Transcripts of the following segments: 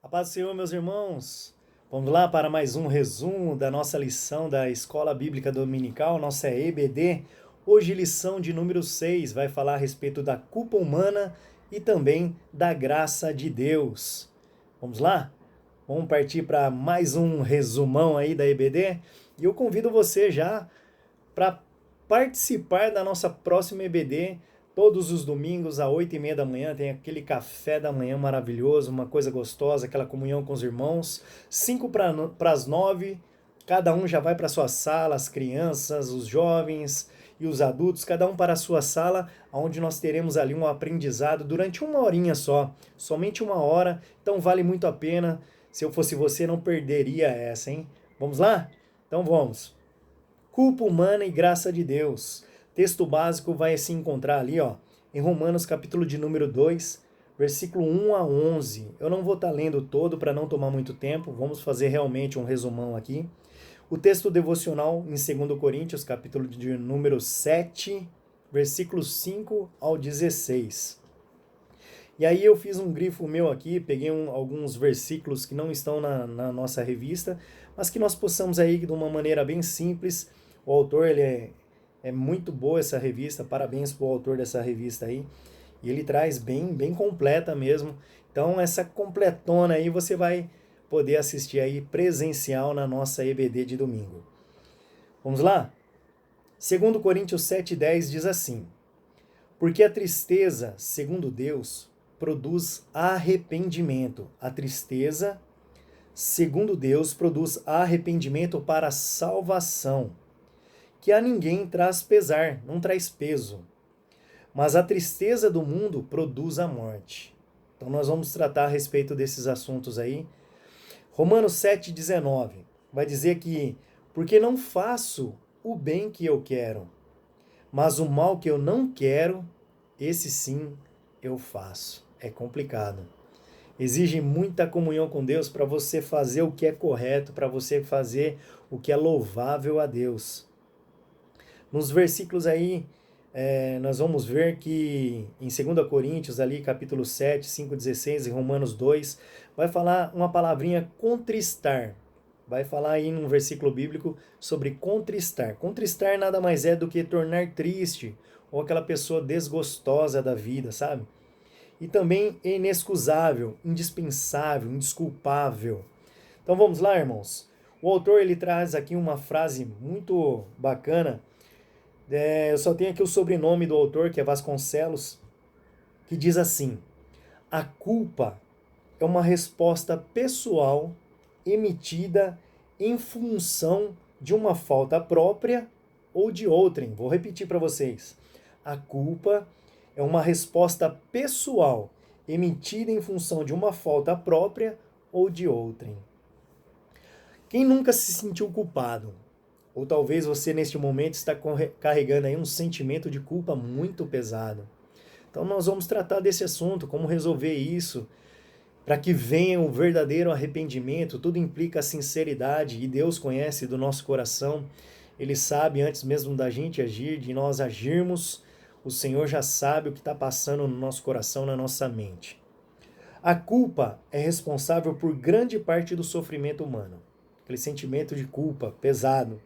A paz do Senhor, meus irmãos. Vamos lá para mais um resumo da nossa lição da Escola Bíblica Dominical, nossa EBD. Hoje, lição de número 6, vai falar a respeito da culpa humana e também da graça de Deus. Vamos lá? Vamos partir para mais um resumão aí da EBD? E eu convido você já para participar da nossa próxima EBD. Todos os domingos, às 8h30 da manhã, tem aquele café da manhã maravilhoso, uma coisa gostosa, aquela comunhão com os irmãos. 5 para as 9, cada um já vai para a sua sala, as crianças, os jovens e os adultos, cada um para a sua sala, onde nós teremos ali um aprendizado durante uma horinha só, somente uma hora, então vale muito a pena. Se eu fosse você, não perderia essa, hein? Vamos lá? Então vamos. Culpa humana e graça de Deus. Texto básico vai se encontrar ali, ó, em Romanos capítulo de número 2, versículo 1 a 11. Eu não vou estar lendo todo para não tomar muito tempo, vamos fazer realmente um resumão aqui. O texto devocional em 2 Coríntios, capítulo de número 7, versículos 5 ao 16. E aí eu fiz um grifo meu aqui, peguei alguns versículos que não estão na nossa revista, mas que nós possamos aí de uma maneira bem simples. O autor, ele é muito boa essa revista, parabéns para o autor dessa revista aí. E ele traz bem completa mesmo. Então essa completona aí você vai poder assistir aí presencial na nossa EBD de domingo. Vamos lá? 2 Coríntios 7,10 diz assim: porque a tristeza, segundo Deus, produz arrependimento. A tristeza, segundo Deus, produz arrependimento para a salvação, que a ninguém traz pesar, não traz peso. Mas a tristeza do mundo produz a morte. Então nós vamos tratar a respeito desses assuntos aí. Romanos 7,19 vai dizer que, porque não faço o bem que eu quero, mas o mal que eu não quero, esse sim eu faço. É complicado. Exige muita comunhão com Deus para você fazer o que é correto, para você fazer o que é louvável a Deus. Nos versículos aí, nós vamos ver que em 2 Coríntios, ali, capítulo 7, 5,16 e Romanos 2, vai falar uma palavrinha contristar. Vai falar aí num versículo bíblico sobre contristar. Contristar nada mais é do que tornar triste ou aquela pessoa desgostosa da vida, sabe? E também inexcusável, indispensável, indesculpável. Então vamos lá, irmãos. O autor ele traz aqui uma frase muito bacana. Eu só tenho aqui o sobrenome do autor, que é Vasconcelos, que diz assim: a culpa é uma resposta pessoal emitida em função de uma falta própria ou de outrem. Vou repetir para vocês. A culpa é uma resposta pessoal emitida em função de uma falta própria ou de outrem. Quem nunca se sentiu culpado? Ou talvez você neste momento está carregando aí um sentimento de culpa muito pesado. Então nós vamos tratar desse assunto, como resolver isso, para que venha o verdadeiro arrependimento. Tudo implica sinceridade e Deus conhece do nosso coração. Ele sabe antes mesmo da gente agir, de nós agirmos. O Senhor já sabe o que está passando no nosso coração, na nossa mente. A culpa é responsável por grande parte do sofrimento humano. Aquele sentimento de culpa pesado.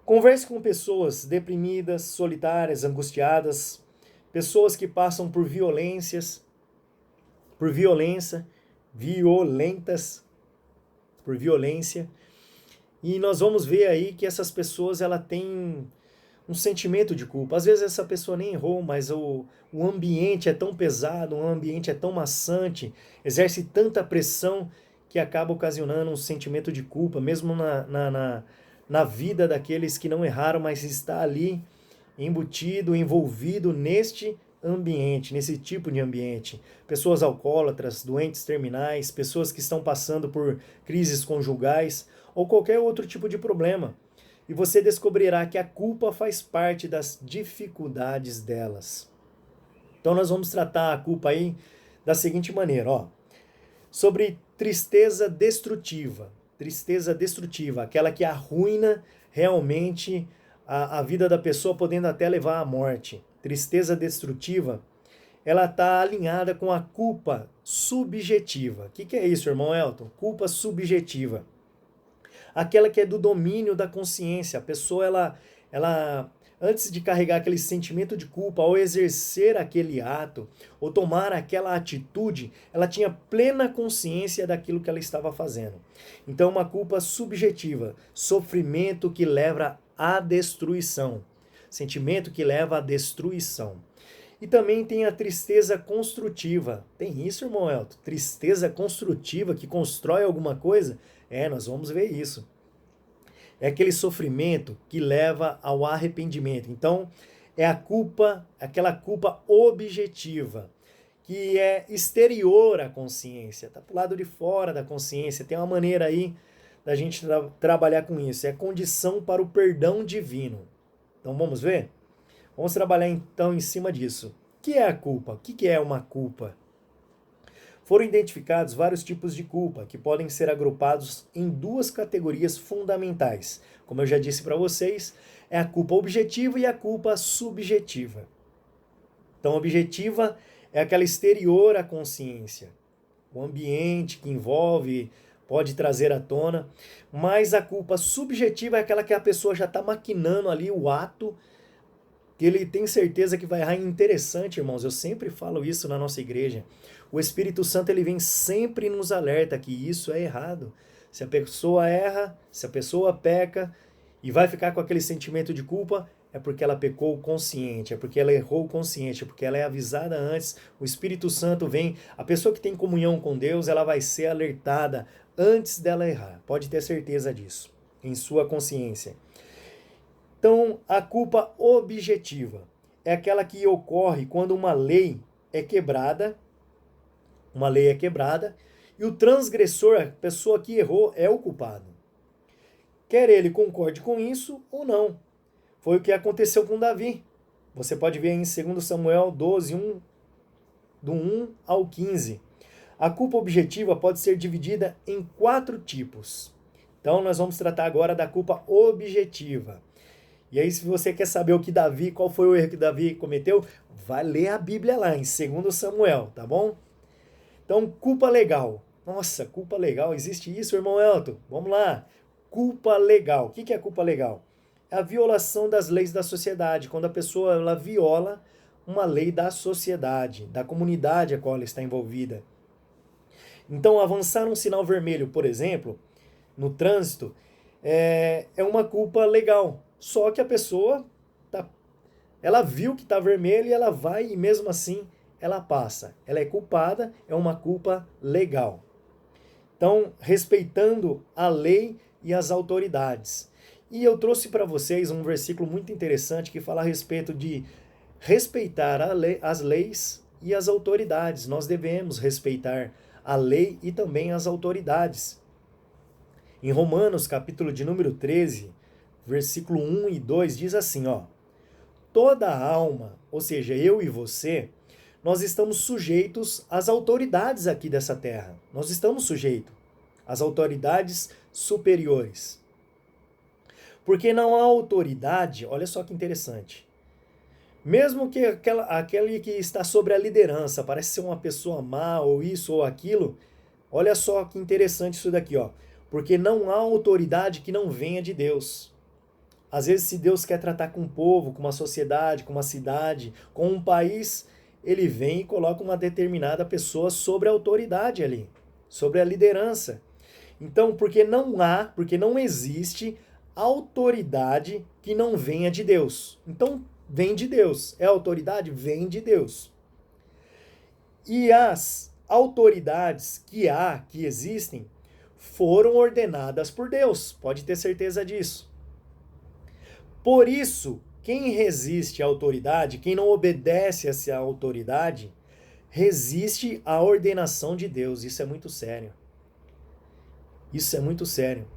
Converse com pessoas deprimidas, solitárias, angustiadas, pessoas que passam por violentas, por violência, e nós vamos ver aí que essas pessoas ela têm um sentimento de culpa. Às vezes essa pessoa nem errou, mas o ambiente é tão pesado, o ambiente é tão maçante, exerce tanta pressão que acaba ocasionando um sentimento de culpa, mesmo na vida daqueles que não erraram, mas está ali embutido, envolvido neste ambiente, nesse tipo de ambiente. Pessoas alcoólatras, doentes terminais, pessoas que estão passando por crises conjugais ou qualquer outro tipo de problema. E você descobrirá que a culpa faz parte das dificuldades delas. Então nós vamos tratar a culpa aí da seguinte maneira, ó. Sobre tristeza destrutiva. Tristeza destrutiva, aquela que arruína realmente a vida da pessoa, podendo até levar à morte. Tristeza destrutiva ela está alinhada com a culpa subjetiva. O que é isso, irmão Elton? Culpa subjetiva. Aquela que é do domínio da consciência. A pessoa, ela antes de carregar aquele sentimento de culpa, ao exercer aquele ato, ou tomar aquela atitude, ela tinha plena consciência daquilo que ela estava fazendo. Então, uma culpa subjetiva, sofrimento que leva à destruição. Sentimento que leva à destruição. E também tem a tristeza construtiva. Tem isso, irmão Elton? Tristeza construtiva que constrói alguma coisa? Nós vamos ver isso. É aquele sofrimento que leva ao arrependimento. Então, é a culpa, aquela culpa objetiva, que é exterior à consciência, está para o lado de fora da consciência. Tem uma maneira aí da gente trabalhar com isso. É condição para o perdão divino. Então, vamos ver? Vamos trabalhar então em cima disso. O que é a culpa? O que é uma culpa? Foram identificados vários tipos de culpa, que podem ser agrupados em duas categorias fundamentais. Como eu já disse para vocês, é a culpa objetiva e a culpa subjetiva. Então, objetiva é aquela exterior à consciência, o ambiente que envolve, pode trazer à tona, mas a culpa subjetiva é aquela que a pessoa já está maquinando ali o ato, que ele tem certeza que vai errar. Interessante, irmãos, eu sempre falo isso na nossa igreja. O Espírito Santo, ele vem sempre nos alerta que isso é errado. Se a pessoa erra, se a pessoa peca e vai ficar com aquele sentimento de culpa, é porque ela pecou consciente, é porque ela errou consciente, é porque ela é avisada antes. O Espírito Santo vem, a pessoa que tem comunhão com Deus, ela vai ser alertada antes dela errar. Pode ter certeza disso, em sua consciência. Então, a culpa objetiva é aquela que ocorre quando uma lei é quebrada, e o transgressor, a pessoa que errou, é o culpado. Quer ele concorde com isso ou não. Foi o que aconteceu com Davi. Você pode ver em 2 Samuel 12, do 1 ao 15. A culpa objetiva pode ser dividida em 4 tipos. Então, nós vamos tratar agora da culpa objetiva. E aí, se você quer saber qual foi o erro que Davi cometeu, vai ler a Bíblia lá, em 2 Samuel, tá bom? Então, culpa legal. Nossa, culpa legal, existe isso, irmão Elton? Vamos lá. Culpa legal. O que é culpa legal? É a violação das leis da sociedade, quando a pessoa ela viola uma lei da sociedade, da comunidade a qual ela está envolvida. Então, avançar um sinal vermelho, por exemplo, no trânsito, é uma culpa legal. Só que a pessoa, ela viu que está vermelho e ela vai e mesmo assim ela passa. Ela é culpada, é uma culpa legal. Então, respeitando a lei e as autoridades. E eu trouxe para vocês um versículo muito interessante que fala a respeito de respeitar as leis e as autoridades. Nós devemos respeitar a lei e também as autoridades. Em Romanos, capítulo de número 13, versículo 1 e 2, diz assim, ó: toda a alma, ou seja, eu e você, nós estamos sujeitos às autoridades aqui dessa terra. Nós estamos sujeitos às autoridades superiores. Porque não há autoridade, olha só que interessante. Mesmo que aquele que está sobre a liderança parece ser uma pessoa má ou isso ou aquilo, olha só que interessante isso daqui, ó. Porque não há autoridade que não venha de Deus. Às vezes, se Deus quer tratar com um povo, com uma sociedade, com uma cidade, com um país, ele vem e coloca uma determinada pessoa sobre a autoridade ali, sobre a liderança. Então, porque não existe autoridade que não venha de Deus. Então, vem de Deus. É autoridade? Vem de Deus. E as autoridades que existem, foram ordenadas por Deus. Pode ter certeza disso. Por isso, quem resiste à autoridade, quem não obedece a essa autoridade, resiste à ordenação de Deus. Isso é muito sério. Isso é muito sério.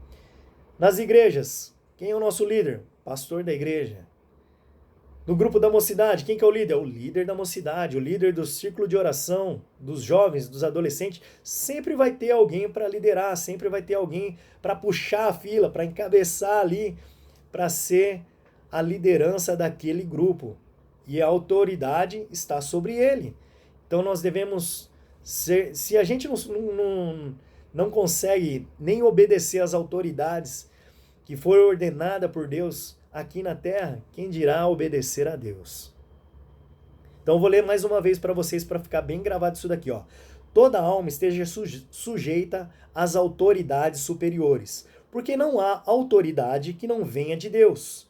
Nas igrejas, quem é o nosso líder? Pastor da igreja. No grupo da mocidade, quem que é o líder? O líder da mocidade, o líder do círculo de oração, dos jovens, dos adolescentes. Sempre vai ter alguém para liderar, sempre vai ter alguém para puxar a fila, para encabeçar ali, para ser a liderança daquele grupo. E a autoridade está sobre ele. Então nós devemos ser, se a gente não consegue nem obedecer às autoridades que foram ordenadas por Deus aqui na terra, quem dirá obedecer a Deus? Então eu vou ler mais uma vez para vocês para ficar bem gravado isso daqui, ó. Toda alma esteja sujeita às autoridades superiores, porque não há autoridade que não venha de Deus.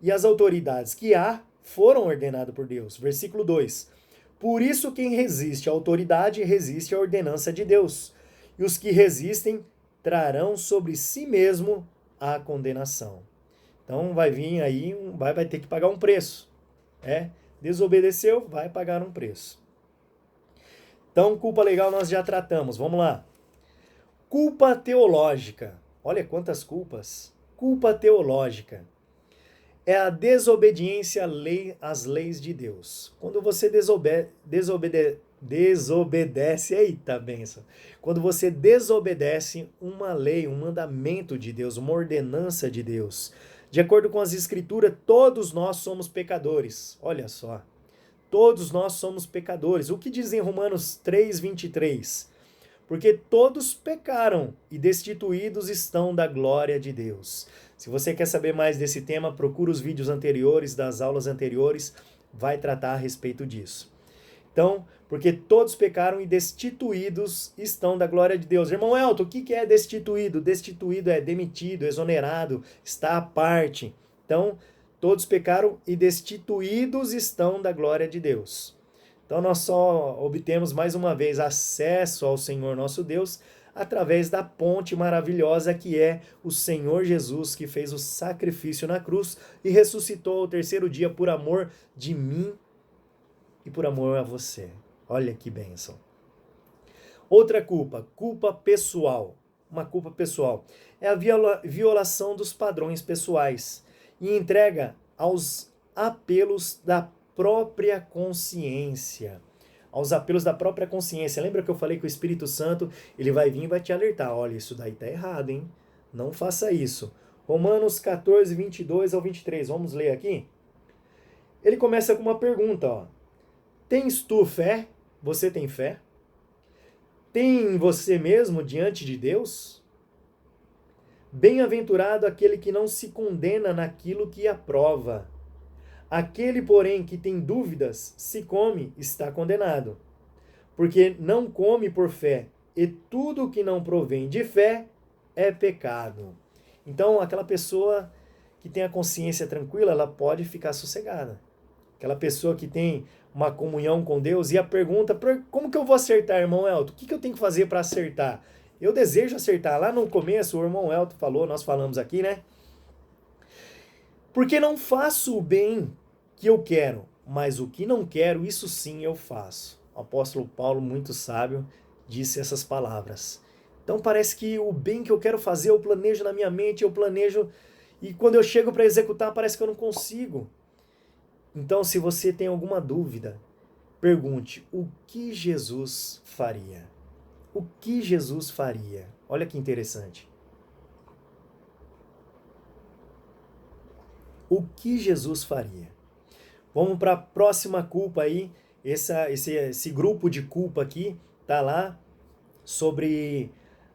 E as autoridades que há foram ordenadas por Deus. Versículo 2. Por isso quem resiste à autoridade resiste à ordenança de Deus. E os que resistem trarão sobre si mesmo a condenação. Então vai vir aí, vai ter que pagar um preço. Desobedeceu, vai pagar um preço. Então, culpa legal nós já tratamos. Vamos lá. Culpa teológica. Olha quantas culpas. Culpa teológica é a desobediência às leis de Deus. Quando você desobedece, eita benção. Quando você desobedece uma lei, um mandamento de Deus, uma ordenança de Deus. De acordo com as Escrituras, todos nós somos pecadores. Olha só. Todos nós somos pecadores. O que diz em Romanos 3:23? Porque todos pecaram e destituídos estão da glória de Deus. Se você quer saber mais desse tema, procura os vídeos anteriores, das aulas anteriores, vai tratar a respeito disso. Então, porque todos pecaram e destituídos estão da glória de Deus. Irmão Elton, o que é destituído? Destituído é demitido, exonerado, está à parte. Então, todos pecaram e destituídos estão da glória de Deus. Então nós só obtemos mais uma vez acesso ao Senhor nosso Deus através da ponte maravilhosa que é o Senhor Jesus, que fez o sacrifício na cruz e ressuscitou ao terceiro dia por amor de mim e por amor a você. Olha que bênção. Outra culpa, culpa pessoal. Uma culpa pessoal é a violação dos padrões pessoais e entrega aos apelos da própria consciência. Aos apelos da própria consciência. Lembra que eu falei que o Espírito Santo, ele vai vir e vai te alertar. Olha, isso daí tá errado, hein? Não faça isso. Romanos 14, 22 ao 23. Vamos ler aqui? Ele começa com uma pergunta, ó. Tens tu fé? Você tem fé? Tem você mesmo diante de Deus? Bem-aventurado aquele que não se condena naquilo que aprova. Aquele, porém, que tem dúvidas, se come, está condenado. Porque não come por fé, e tudo que não provém de fé é pecado. Então, aquela pessoa que tem a consciência tranquila, ela pode ficar sossegada. Aquela pessoa que tem uma comunhão com Deus, e a pergunta, como que eu vou acertar, irmão Elton? O que eu tenho que fazer para acertar? Eu desejo acertar. Lá no começo, o irmão Elton falou, nós falamos aqui, né? Porque não faço o bem que eu quero, mas o que não quero, isso sim eu faço. O apóstolo Paulo, muito sábio, disse essas palavras. Então parece que o bem que eu quero fazer, eu planejo na minha mente, eu planejo, e quando eu chego para executar, parece que eu não consigo. Então, se você tem alguma dúvida, pergunte, o que Jesus faria? O que Jesus faria? Olha que interessante. O que Jesus faria? Vamos para a próxima culpa aí. Esse grupo de culpa aqui tá lá sobre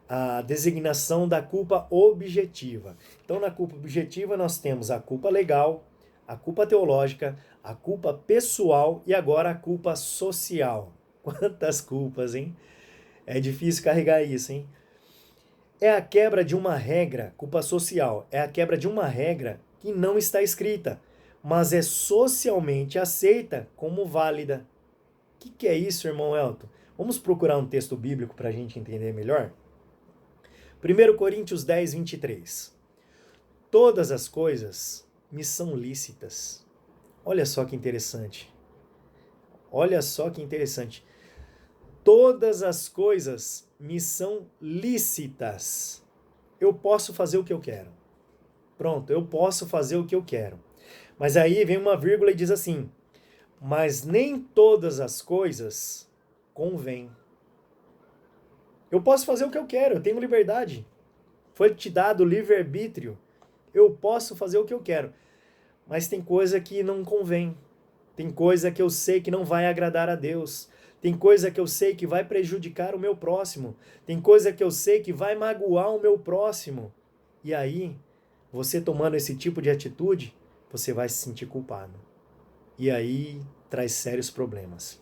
a designação da culpa objetiva. Então, na culpa objetiva, nós temos a culpa legal, a culpa teológica, a culpa pessoal e agora a culpa social. Quantas culpas, hein? É difícil carregar isso, hein? É a quebra de uma regra, culpa social, é a quebra de uma regra que não está escrita, mas é socialmente aceita como válida. O que é isso, irmão Elton? Vamos procurar um texto bíblico para a gente entender melhor? 1 Coríntios 10, 23. Todas as coisas me são lícitas. Olha só que interessante. Olha só que interessante. Todas as coisas me são lícitas. Eu posso fazer o que eu quero. Pronto, eu posso fazer o que eu quero. Mas aí vem uma vírgula e diz assim: mas nem todas as coisas convêm. Eu posso fazer o que eu quero, eu tenho liberdade. Foi te dado livre-arbítrio. Eu posso fazer o que eu quero. Mas tem coisa que não convém. Tem coisa que eu sei que não vai agradar a Deus. Tem coisa que eu sei que vai prejudicar o meu próximo. Tem coisa que eu sei que vai magoar o meu próximo. E aí, você tomando esse tipo de atitude, você vai se sentir culpado. E aí traz sérios problemas.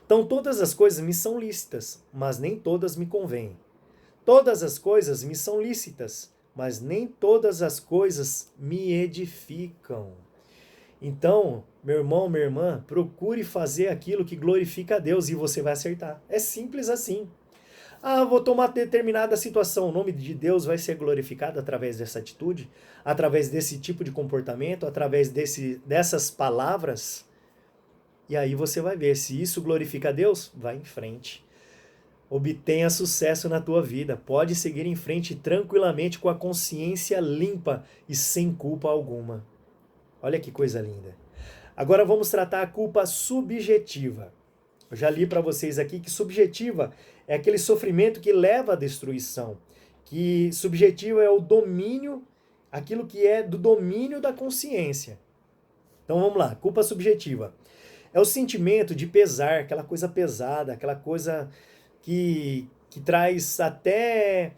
Então, todas as coisas me são lícitas, mas nem todas me convêm. Todas as coisas me são lícitas, mas nem todas as coisas me edificam. Então, meu irmão, minha irmã, procure fazer aquilo que glorifica a Deus e você vai acertar. É simples assim. Ah, vou tomar determinada situação. O nome de Deus vai ser glorificado através dessa atitude, através desse tipo de comportamento, através dessas palavras. E aí você vai ver, se isso glorifica a Deus, vai em frente. Obtenha sucesso na tua vida. Pode seguir em frente tranquilamente com a consciência limpa e sem culpa alguma. Olha que coisa linda. Agora vamos tratar a culpa subjetiva. Eu já li para vocês aqui que subjetiva é aquele sofrimento que leva à destruição. Que subjetivo é o domínio, aquilo que é do domínio da consciência. Então vamos lá, culpa subjetiva. É o sentimento de pesar, aquela coisa pesada, aquela coisa que traz até,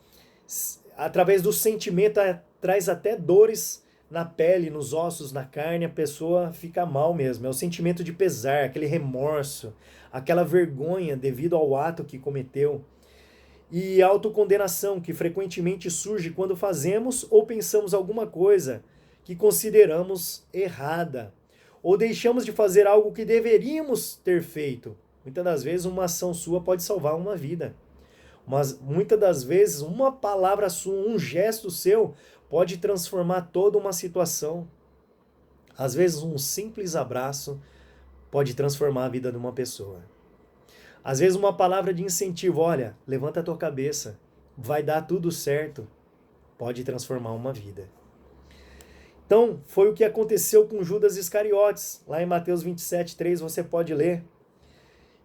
através do sentimento, traz até dores na pele, nos ossos, na carne, a pessoa fica mal mesmo. É o sentimento de pesar, aquele remorso, aquela vergonha devido ao ato que cometeu. E autocondenação, que frequentemente surge quando fazemos ou pensamos alguma coisa que consideramos errada. Ou deixamos de fazer algo que deveríamos ter feito. Muitas das vezes uma ação sua pode salvar uma vida. Mas muitas das vezes uma palavra sua, um gesto seu, pode transformar toda uma situação. Às vezes um simples abraço pode transformar a vida de uma pessoa. Às vezes uma palavra de incentivo, olha, levanta a tua cabeça, vai dar tudo certo, pode transformar uma vida. Então, foi o que aconteceu com Judas Iscariotes, lá em Mateus 27:3, você pode ler.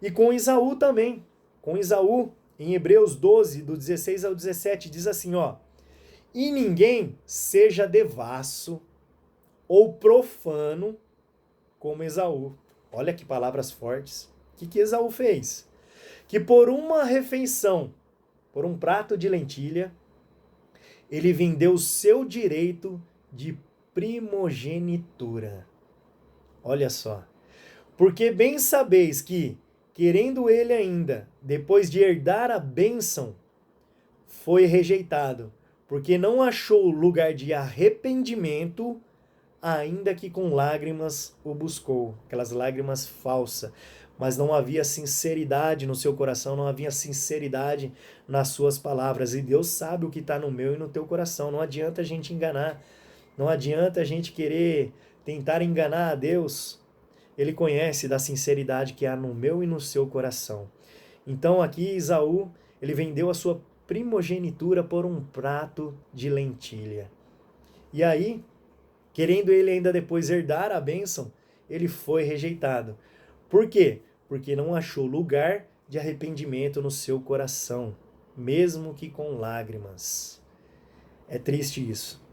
E com Esaú também. Com Esaú, em Hebreus 12, do 16 ao 17, diz assim, ó: e ninguém seja devasso ou profano como Esaú. Olha que palavras fortes. O que Esaú fez? Que por uma refeição, por um prato de lentilha, ele vendeu o seu direito de primogenitura. Olha só. Porque bem sabeis que, querendo ele ainda, depois de herdar a bênção, foi rejeitado, porque não achou lugar de arrependimento, ainda que com lágrimas o buscou. Aquelas lágrimas falsas. Mas não havia sinceridade no seu coração, não havia sinceridade nas suas palavras. E Deus sabe o que está no meu e no teu coração. Não adianta a gente enganar. Não adianta a gente querer tentar enganar a Deus. Ele conhece da sinceridade que há no meu e no seu coração. Então aqui Esaú, ele vendeu a sua primogenitura por um prato de lentilha. E aí, querendo ele ainda depois herdar a bênção, ele foi rejeitado. Por quê? Porque não achou lugar de arrependimento no seu coração, mesmo que com lágrimas. É triste isso.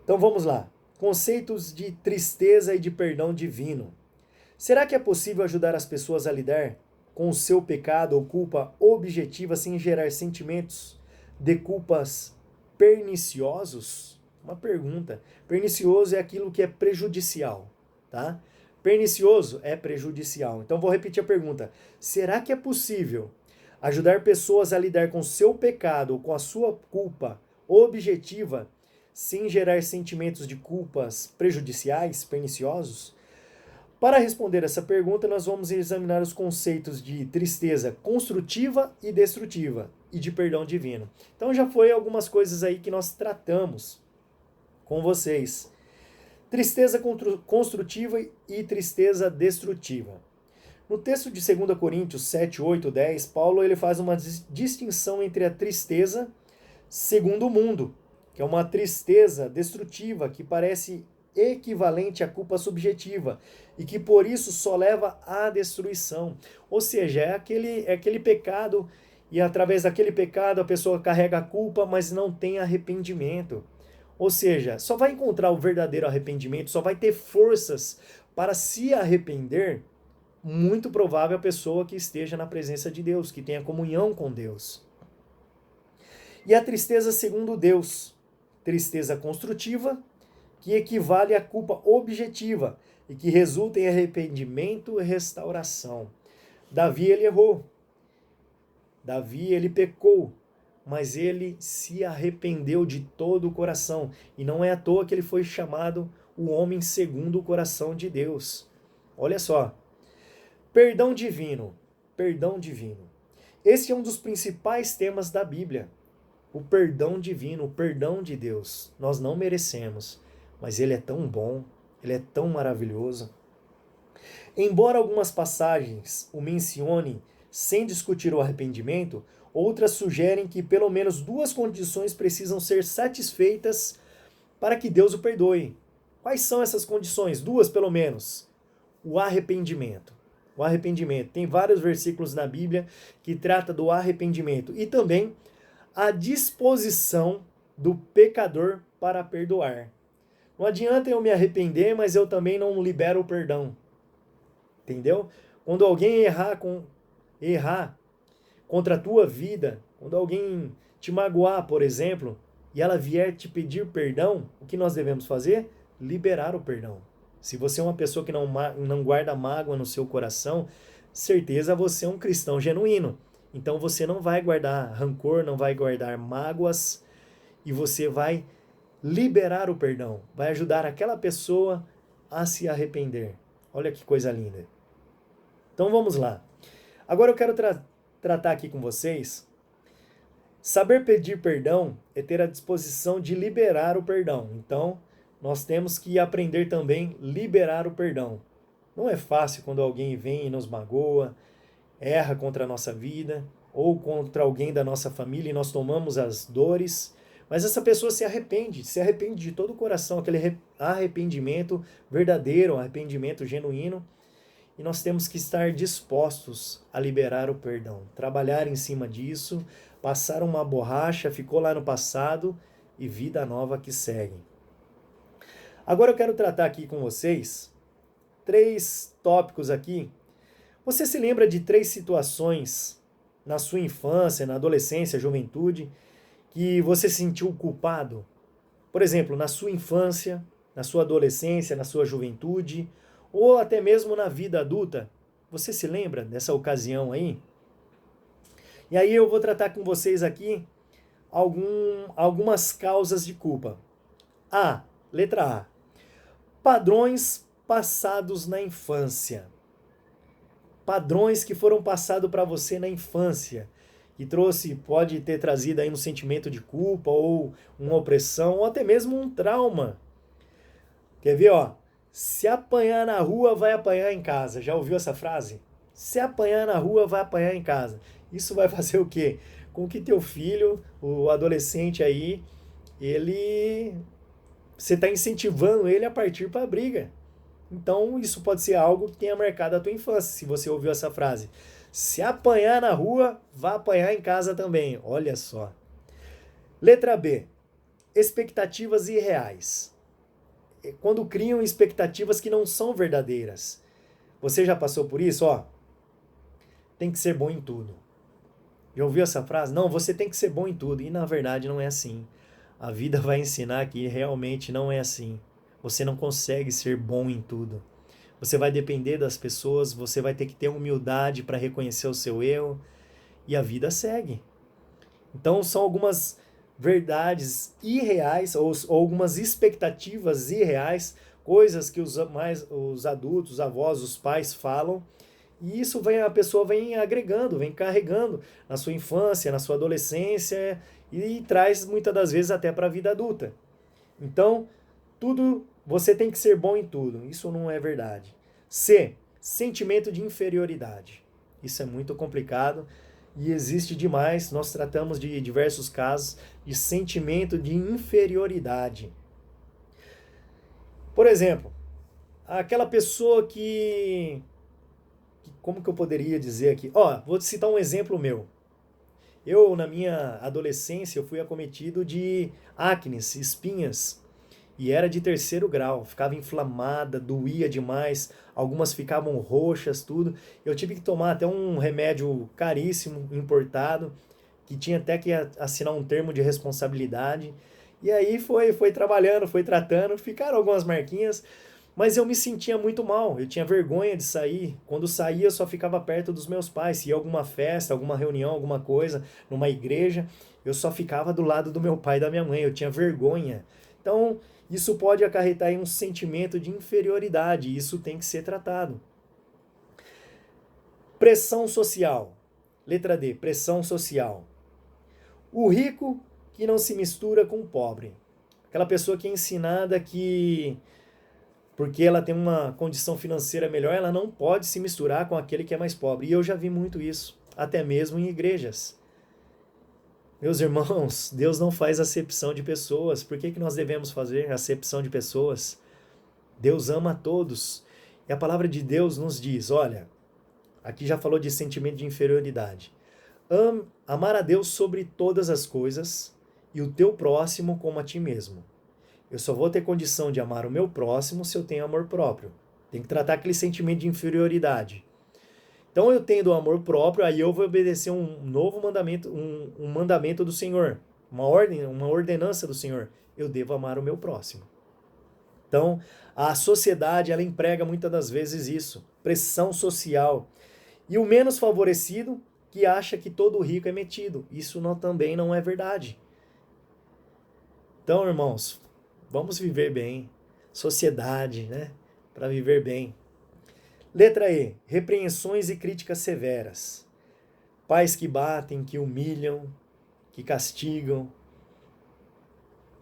Então vamos lá. Conceitos de tristeza e de perdão divino. Será que é possível ajudar as pessoas a lidar com o seu pecado ou culpa objetiva sem gerar sentimentos de culpas perniciosos? Uma pergunta. Pernicioso é aquilo que é prejudicial, tá? Pernicioso é prejudicial. Então vou repetir a pergunta. Será que é possível ajudar pessoas a lidar com o seu pecado ou com a sua culpa objetiva sem gerar sentimentos de culpas prejudiciais, perniciosos? Para responder essa pergunta, nós vamos examinar os conceitos de tristeza construtiva e destrutiva e de perdão divino. Então já foi algumas coisas aí que nós tratamos com vocês. Tristeza construtiva e tristeza destrutiva. No texto de 2 Coríntios 7, 8, 10, Paulo ele faz uma distinção entre a tristeza segundo o mundo, que é uma tristeza destrutiva que parece equivalente à culpa subjetiva e que por isso só leva à destruição. Ou seja, é aquele pecado e através daquele pecado a pessoa carrega a culpa, mas não tem arrependimento. Ou seja, só vai encontrar o verdadeiro arrependimento, só vai ter forças para se arrepender muito provável a pessoa que esteja na presença de Deus, que tenha comunhão com Deus. E a tristeza segundo Deus, tristeza construtiva, que equivale à culpa objetiva e que resulta em arrependimento e restauração. Davi, ele errou. Davi, ele pecou, mas ele se arrependeu de todo o coração. E não é à toa que ele foi chamado o homem segundo o coração de Deus. Olha só. Perdão divino. Perdão divino. Esse é um dos principais temas da Bíblia. O perdão divino, o perdão de Deus. Nós não merecemos, mas ele é tão bom, ele é tão maravilhoso. Embora algumas passagens o mencionem sem discutir o arrependimento, outras sugerem que pelo menos duas condições precisam ser satisfeitas para que Deus o perdoe. Quais são essas condições? Duas, pelo menos. O arrependimento. O arrependimento. Tem vários versículos na Bíblia que tratam do arrependimento. E também a disposição do pecador para perdoar. Não adianta eu me arrepender, mas eu também não libero o perdão. Entendeu? Quando alguém errar contra a tua vida, quando alguém te magoar, por exemplo, e ela vier te pedir perdão, o que nós devemos fazer? Liberar o perdão. Se você é uma pessoa que não guarda mágoa no seu coração, certeza você é um cristão genuíno. Então você não vai guardar rancor, não vai guardar mágoas, e você vai liberar o perdão, vai ajudar aquela pessoa a se arrepender. Olha que coisa linda. Então vamos lá. Agora eu quero tratar aqui com vocês. Saber pedir perdão é ter a disposição de liberar o perdão. Então, nós temos que aprender também a liberar o perdão. Não é fácil quando alguém vem e nos magoa, erra contra a nossa vida, ou contra alguém da nossa família e nós tomamos as dores, mas essa pessoa se arrepende de todo o coração, aquele arrependimento verdadeiro, arrependimento genuíno, e nós temos que estar dispostos a liberar o perdão, trabalhar em cima disso, passar uma borracha, ficou lá no passado e vida nova que segue. Agora eu quero tratar aqui com vocês 3 tópicos aqui. Você se lembra de 3 situações na sua infância, na adolescência, juventude, que você se sentiu culpado? Por exemplo, na sua infância, na sua adolescência, na sua juventude, ou até mesmo na vida adulta. Você se lembra dessa ocasião aí? E aí eu vou tratar com vocês aqui algumas causas de culpa. Letra A. Padrões passados na infância. Padrões que foram passados para você na infância, que pode ter trazido aí um sentimento de culpa, ou uma opressão, ou até mesmo um trauma. Quer ver, ó? Se apanhar na rua, vai apanhar em casa. Já ouviu essa frase? Se apanhar na rua, vai apanhar em casa. Isso vai fazer o quê? Com que teu filho, o adolescente aí, você está incentivando ele a partir para a briga. Então, isso pode ser algo que tenha marcado a tua infância, se você ouviu essa frase. Se apanhar na rua, vai apanhar em casa também. Olha só. Letra B. Expectativas irreais. Quando criam expectativas que não são verdadeiras. Você já passou por isso? Tem que ser bom em tudo. Já ouviu essa frase? Não, você tem que ser bom em tudo. E na verdade não é assim. A vida vai ensinar que realmente não é assim. Você não consegue ser bom em tudo. Você vai depender das pessoas, você vai ter que ter humildade para reconhecer o seu erro. E a vida segue. Então são algumas verdades irreais, ou algumas expectativas irreais, coisas que os adultos, os avós, os pais falam, e isso a pessoa vem agregando, vem carregando na sua infância, na sua adolescência, e traz muitas das vezes até para a vida adulta. Então, você tem que ser bom em tudo. Isso não é verdade. C. Sentimento de inferioridade. Isso é muito complicado e existe demais. Nós tratamos de diversos casos de sentimento de inferioridade. Por exemplo, aquela pessoa como que eu poderia dizer aqui? Vou citar um exemplo meu. Eu, na minha adolescência, eu fui acometido de acnes, espinhas. E era de terceiro grau, ficava inflamada, doía demais, algumas ficavam roxas, tudo. Eu tive que tomar até um remédio caríssimo, importado, que tinha até que assinar um termo de responsabilidade. E aí foi trabalhando, foi tratando, ficaram algumas marquinhas, mas eu me sentia muito mal, eu tinha vergonha de sair. Quando saía, eu só ficava perto dos meus pais. Se ia alguma festa, alguma reunião, alguma coisa, numa igreja, eu só ficava do lado do meu pai e da minha mãe, eu tinha vergonha. Então, isso pode acarretar em um sentimento de inferioridade, e isso tem que ser tratado. Pressão social. Letra D, pressão social. O rico que não se mistura com o pobre. Aquela pessoa que é ensinada que porque ela tem uma condição financeira melhor, ela não pode se misturar com aquele que é mais pobre. E eu já vi muito isso, até mesmo em igrejas. Meus irmãos, Deus não faz acepção de pessoas. Por que nós devemos fazer acepção de pessoas? Deus ama a todos. E a palavra de Deus nos diz, olha, aqui já falou de sentimento de inferioridade. Amar a Deus sobre todas as coisas e o teu próximo como a ti mesmo. Eu só vou ter condição de amar o meu próximo se eu tenho amor próprio. Tem que tratar aquele sentimento de inferioridade. Então eu tendo o amor próprio, aí eu vou obedecer um novo mandamento, um mandamento do Senhor, uma ordem, uma ordenança do Senhor. Eu devo amar o meu próximo. Então, a sociedade, ela emprega muitas das vezes isso, pressão social. E o menos favorecido que acha que todo rico é metido. Isso também não é verdade. Então, irmãos, vamos viver bem. Sociedade, né? Para viver bem. Letra E. Repreensões e críticas severas. Pais que batem, que humilham, que castigam.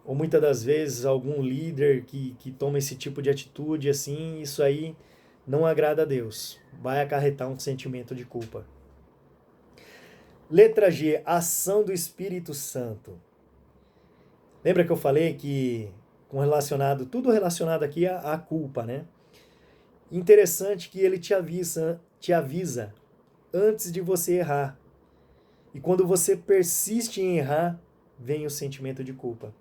Ou muitas das vezes algum líder que toma esse tipo de atitude, assim, isso aí não agrada a Deus. Vai acarretar um sentimento de culpa. Letra G. Ação do Espírito Santo. Lembra que eu falei que tudo relacionado aqui à culpa, né? Interessante que ele te avisa antes de você errar. E quando você persiste em errar, vem o sentimento de culpa.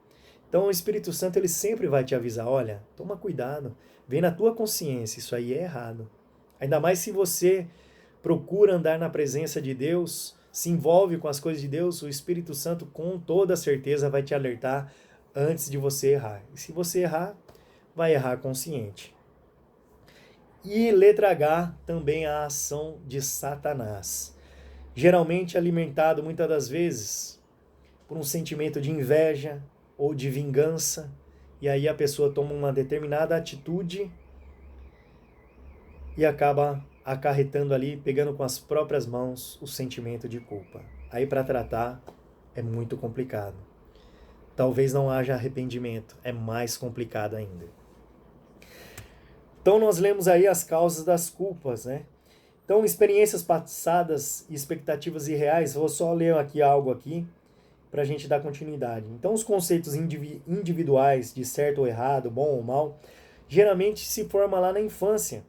Então o Espírito Santo ele sempre vai te avisar, olha, toma cuidado, vem na tua consciência, isso aí é errado. Ainda mais se você procura andar na presença de Deus, se envolve com as coisas de Deus, o Espírito Santo com toda certeza vai te alertar antes de você errar. E se você errar, vai errar consciente. E letra H, também a ação de Satanás. Geralmente alimentado muitas das vezes por um sentimento de inveja ou de vingança, e aí a pessoa toma uma determinada atitude e acaba acarretando ali, pegando com as próprias mãos o sentimento de culpa. Aí para tratar é muito complicado. Talvez não haja arrependimento, é mais complicado ainda. Então nós lemos aí as causas das culpas, né? Então, experiências passadas e expectativas irreais, vou só ler aqui algo aqui para a gente dar continuidade. Então, os conceitos individuais de certo ou errado, bom ou mal, geralmente se formam lá na infância.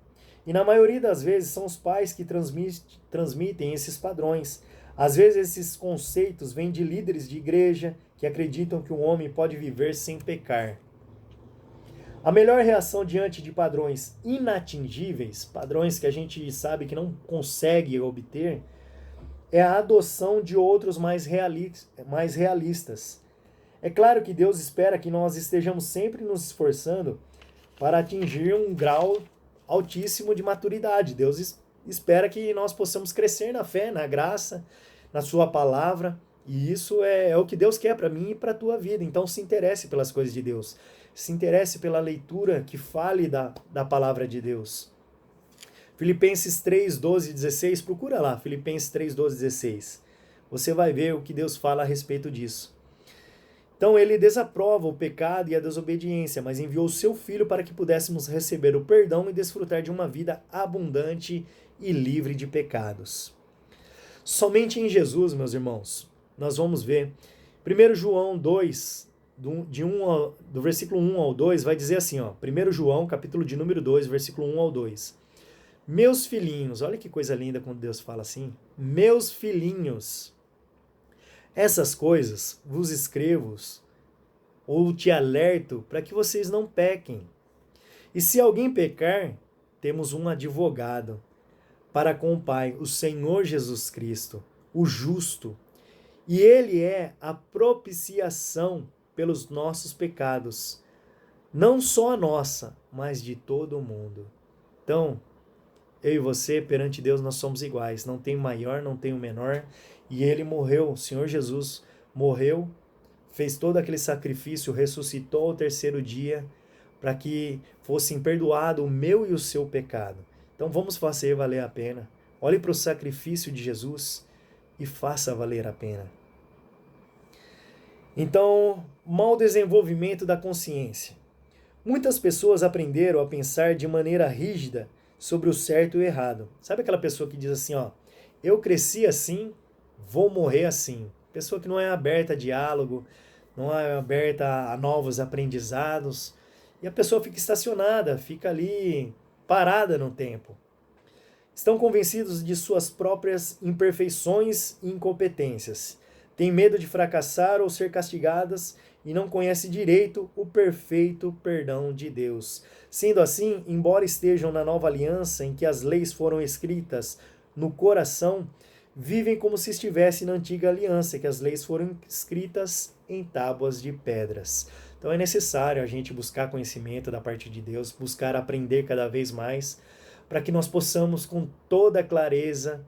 E na maioria das vezes são os pais que transmitem esses padrões. Às vezes esses conceitos vêm de líderes de igreja que acreditam que um homem pode viver sem pecar. A melhor reação diante de padrões inatingíveis, padrões que a gente sabe que não consegue obter, é a adoção de outros mais realistas. É claro que Deus espera que nós estejamos sempre nos esforçando para atingir um grau altíssimo de maturidade. Deus espera que nós possamos crescer na fé, na graça, na sua palavra, e isso é o que Deus quer para mim e para a tua vida. Então se interesse pelas coisas de Deus. Se interesse pela leitura que fale da palavra de Deus. Filipenses 3, 12 e 16, procura lá, Filipenses 3, 12 e 16. Você vai ver o que Deus fala a respeito disso. Então ele desaprova o pecado e a desobediência, mas enviou o seu Filho para que pudéssemos receber o perdão e desfrutar de uma vida abundante e livre de pecados. Somente em Jesus, meus irmãos, nós vamos ver. 1 João 2, do versículo 1 ao 2, vai dizer assim, ó, 1 João, capítulo de número 2, versículo 1 ao 2. Meus filhinhos, olha que coisa linda quando Deus fala assim, meus filhinhos, essas coisas vos escrevo ou te alerto para que vocês não pequem. E se alguém pecar, temos um advogado para com o Pai, o Senhor Jesus Cristo, o justo. E ele é a propiciação pelos nossos pecados, não só a nossa, mas de todo o mundo. Então, eu e você, perante Deus, nós somos iguais. Não tem maior, não tem o menor. E ele morreu, o Senhor Jesus morreu, fez todo aquele sacrifício, ressuscitou ao terceiro dia, para que fossem perdoado o meu e o seu pecado. Então vamos fazer valer a pena. Olhe para o sacrifício de Jesus e faça valer a pena. Então, mau desenvolvimento da consciência. Muitas pessoas aprenderam a pensar de maneira rígida sobre o certo e o errado. Sabe aquela pessoa que diz assim, ó, eu cresci assim, vou morrer assim. Pessoa que não é aberta a diálogo, não é aberta a novos aprendizados. E a pessoa fica estacionada, fica ali parada no tempo. Estão convencidos de suas próprias imperfeições e incompetências. Têm medo de fracassar ou ser castigadas e não conhecem direito o perfeito perdão de Deus. Sendo assim, embora estejam na nova aliança em que as leis foram escritas no coração, vivem como se estivessem na antiga aliança, que as leis foram escritas em tábuas de pedras. Então é necessário a gente buscar conhecimento da parte de Deus, buscar aprender cada vez mais, para que nós possamos com toda clareza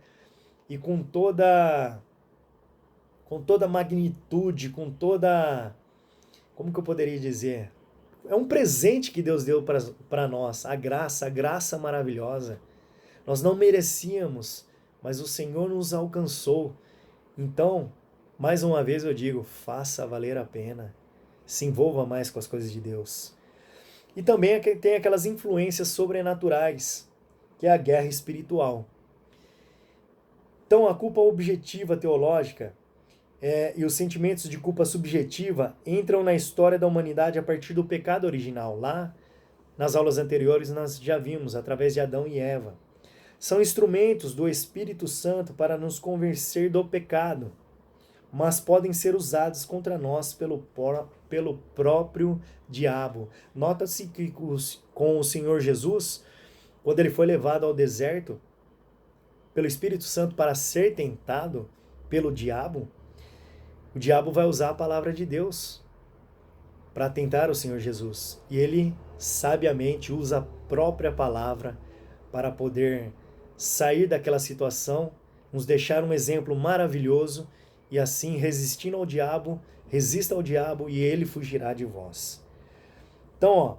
e com toda magnitude, com toda, como que eu poderia dizer? É um presente que Deus deu para nós, a graça maravilhosa. Nós não merecíamos, mas o Senhor nos alcançou. Então, mais uma vez eu digo, faça valer a pena. Se envolva mais com as coisas de Deus. E também tem aquelas influências sobrenaturais, que é a guerra espiritual. Então, a culpa objetiva teológica e os sentimentos de culpa subjetiva entram na história da humanidade a partir do pecado original. Lá, nas aulas anteriores, nós já vimos, através de Adão e Eva. São instrumentos do Espírito Santo para nos convencer do pecado, mas podem ser usados contra nós pelo próprio diabo. Nota-se que com o Senhor Jesus, quando ele foi levado ao deserto pelo Espírito Santo para ser tentado pelo diabo, o diabo vai usar a palavra de Deus para tentar o Senhor Jesus. E ele sabiamente usa a própria palavra para poder sair daquela situação, nos deixar um exemplo maravilhoso e assim, resistindo ao diabo, resista ao diabo e ele fugirá de vós. Então,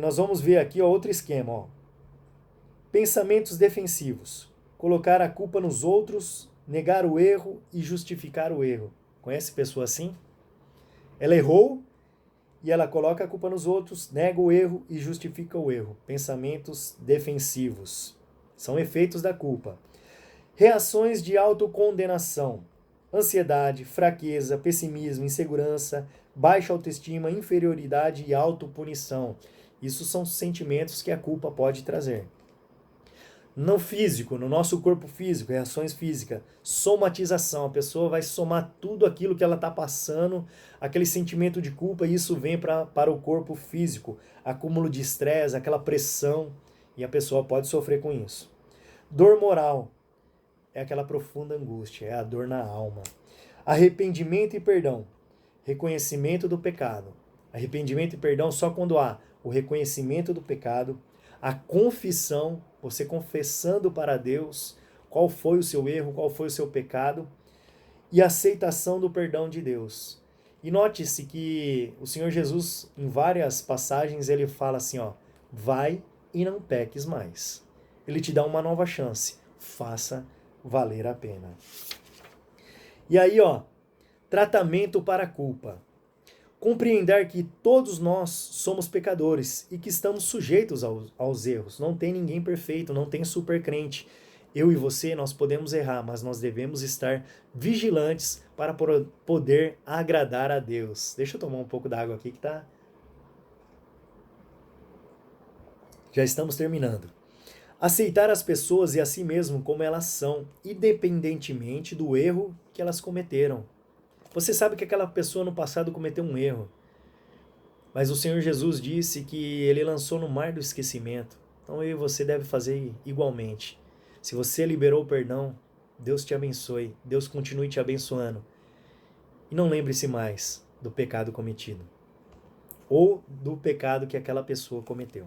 nós vamos ver aqui outro esquema. Pensamentos defensivos. Colocar a culpa nos outros, negar o erro e justificar o erro. Conhece pessoa assim? Ela errou e ela coloca a culpa nos outros, nega o erro e justifica o erro. Pensamentos defensivos. São efeitos da culpa. Reações de autocondenação. Ansiedade, fraqueza, pessimismo, insegurança, baixa autoestima, inferioridade e autopunição. Isso são sentimentos que a culpa pode trazer. No físico, no nosso corpo físico, reações físicas, somatização, a pessoa vai somar tudo aquilo que ela está passando, aquele sentimento de culpa, e isso vem para o corpo físico, acúmulo de estresse, aquela pressão, e a pessoa pode sofrer com isso. Dor moral, é aquela profunda angústia, é a dor na alma. Arrependimento e perdão, reconhecimento do pecado. Arrependimento e perdão só quando há o reconhecimento do pecado, a confissão, você confessando para Deus qual foi o seu erro, qual foi o seu pecado, e a aceitação do perdão de Deus. E note-se que o Senhor Jesus, em várias passagens, ele fala assim, ó, vai e não peques mais. Ele te dá uma nova chance, faça valer a pena. E aí, ó, tratamento para a culpa. Compreender que todos nós somos pecadores e que estamos sujeitos aos erros. Não tem ninguém perfeito, não tem super crente. Eu e você, nós podemos errar, mas nós devemos estar vigilantes para poder agradar a Deus. Deixa eu tomar um pouco d'água aqui que tá... Já estamos terminando. Aceitar as pessoas e a si mesmo como elas são, independentemente do erro que elas cometeram. Você sabe que aquela pessoa no passado cometeu um erro, mas o Senhor Jesus disse que ele lançou no mar do esquecimento. Então eu e você deve fazer igualmente. Se você liberou o perdão, Deus te abençoe, Deus continue te abençoando. E não lembre-se mais do pecado cometido ou do pecado que aquela pessoa cometeu.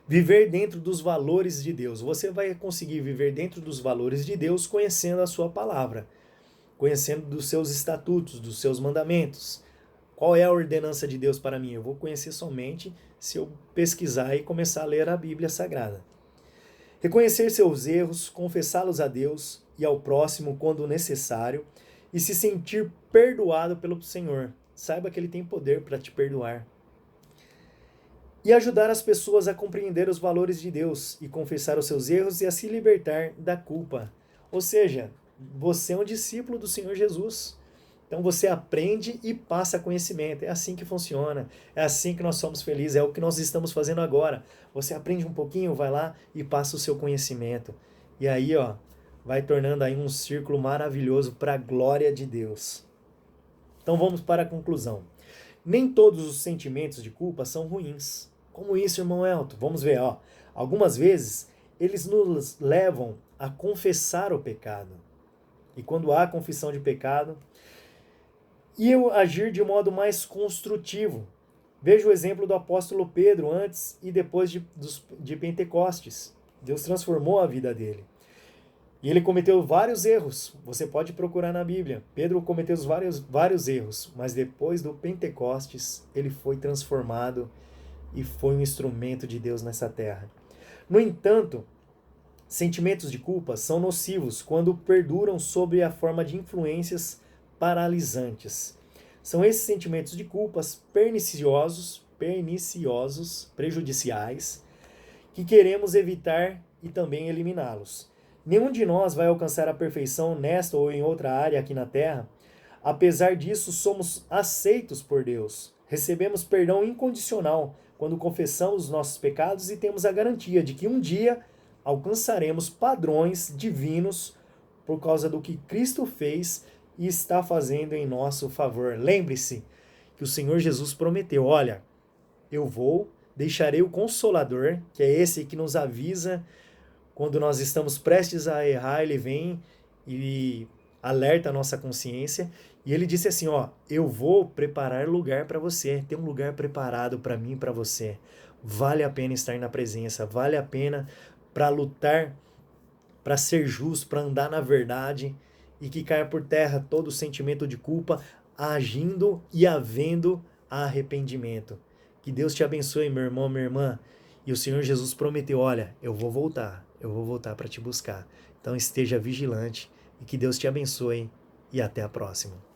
Viver dentro dos valores de Deus. Você vai conseguir viver dentro dos valores de Deus conhecendo a sua palavra, conhecendo dos seus estatutos, dos seus mandamentos. Qual é a ordenança de Deus para mim? Eu vou conhecer somente se eu pesquisar e começar a ler a Bíblia Sagrada. Reconhecer seus erros, confessá-los a Deus e ao próximo quando necessário e se sentir perdoado pelo Senhor. Saiba que Ele tem poder para te perdoar. E ajudar as pessoas a compreender os valores de Deus e confessar os seus erros e a se libertar da culpa. Ou seja, você é um discípulo do Senhor Jesus. Então você aprende e passa conhecimento. É assim que funciona. É assim que nós somos felizes. É o que nós estamos fazendo agora. Você aprende um pouquinho, vai lá e passa o seu conhecimento. E aí, vai tornando aí um círculo maravilhoso para a glória de Deus. Então vamos para a conclusão. Nem todos os sentimentos de culpa são ruins. Como isso, irmão Elton? Vamos ver, Algumas vezes, eles nos levam a confessar o pecado. E quando há confissão de pecado, e eu agir de modo mais construtivo. Veja o exemplo do apóstolo Pedro antes e depois de Pentecostes. Deus transformou a vida dele. E ele cometeu vários erros. Você pode procurar na Bíblia. Pedro cometeu vários erros, mas depois do Pentecostes, ele foi transformado e foi um instrumento de Deus nessa terra. No entanto, sentimentos de culpa são nocivos quando perduram sob a forma de influências paralisantes. São esses sentimentos de culpas perniciosos, prejudiciais, que queremos evitar e também eliminá-los. Nenhum de nós vai alcançar a perfeição nesta ou em outra área aqui na Terra. Apesar disso, somos aceitos por Deus. Recebemos perdão incondicional quando confessamos os nossos pecados e temos a garantia de que um dia alcançaremos padrões divinos por causa do que Cristo fez e está fazendo em nosso favor. Lembre-se que o Senhor Jesus prometeu, olha, eu deixarei o Consolador, que é esse que nos avisa quando nós estamos prestes a errar, ele vem e alerta a nossa consciência. E ele disse assim, eu vou preparar lugar para você, tem um lugar preparado para mim e para você. Vale a pena estar na presença, vale a pena para lutar, para ser justo, para andar na verdade e que caia por terra todo o sentimento de culpa, agindo e havendo arrependimento. Que Deus te abençoe, meu irmão, minha irmã. E o Senhor Jesus prometeu, olha, eu vou voltar para te buscar. Então esteja vigilante e que Deus te abençoe e até a próxima.